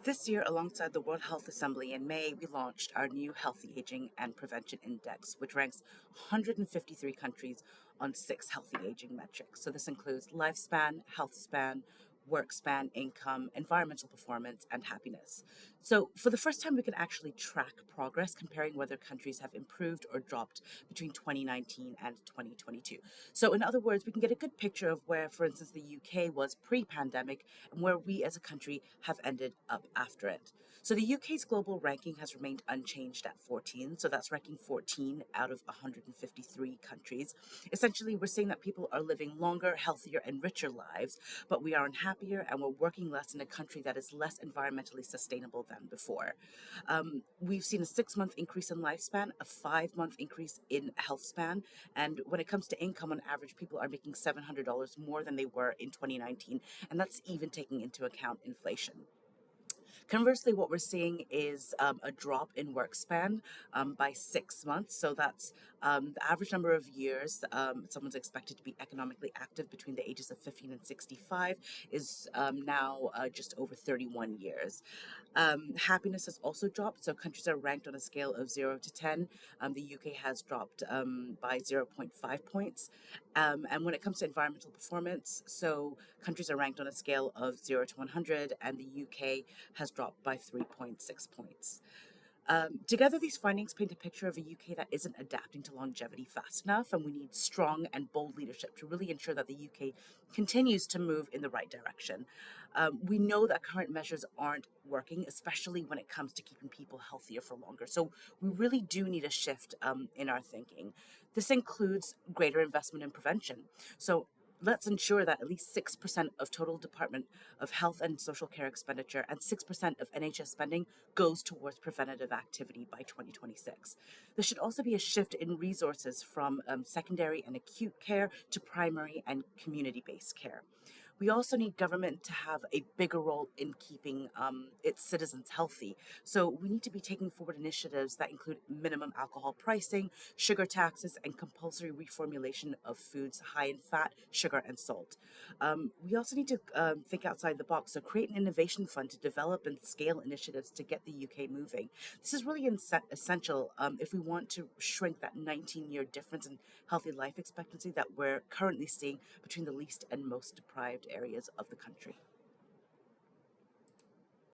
This year, alongside the World Health Assembly in May, we launched our new Healthy Aging and Prevention Index, which ranks 153 countries on 6 healthy aging metrics. So this includes lifespan, health span, work span, income, environmental performance, and happiness. So for the first time, we can actually track progress comparing whether countries have improved or dropped between 2019 and 2022. So in other words, we can get a good picture of where, for instance, the UK was pre-pandemic and where we as a country have ended up after it. So the UK's global ranking has remained unchanged at 14. So that's ranking 14 out of 153 countries. Essentially, we're saying that people are living longer, healthier, and richer lives, but we are unhappier and we're working less in a country that is less environmentally sustainable than before. We've seen a 6-month increase in lifespan, a 5-month increase in health span, and when it comes to income, on average, people are making $700 more than they were in 2019, and that's even taking into account inflation. Conversely, what we're seeing is a drop in work span by 6 months. So that's the average number of years someone's expected to be economically active between the ages of 15 and 65 is now just over 31 years. Happiness has also dropped. So countries are ranked on a scale of 0 to 10. The UK has dropped by 0.5 points. And when it comes to environmental performance, so countries are ranked on a scale of 0 to 100, and the UK has dropped by 3.6 points. Together, these findings paint a picture of a UK that isn't adapting to longevity fast enough, and we need strong and bold leadership to really ensure that the UK continues to move in the right direction. We know that current measures aren't working, especially when it comes to keeping people healthier for longer. So we really do need a shift in our thinking. This includes greater investment in prevention. So let's ensure that at least 6% of total Department of Health and Social Care expenditure and 6% of NHS spending goes towards preventative activity by 2026. There should also be a shift in resources from secondary and acute care to primary and community-based care. We also need government to have a bigger role in keeping its citizens healthy. So we need to be taking forward initiatives that include minimum alcohol pricing, sugar taxes, and compulsory reformulation of foods high in fat, sugar, and salt. We also need to think outside the box. So create an innovation fund to develop and scale initiatives to get the UK moving. This is really essential if we want to shrink that 19-year difference in healthy life expectancy that we're currently seeing between the least and most deprived areas of the country.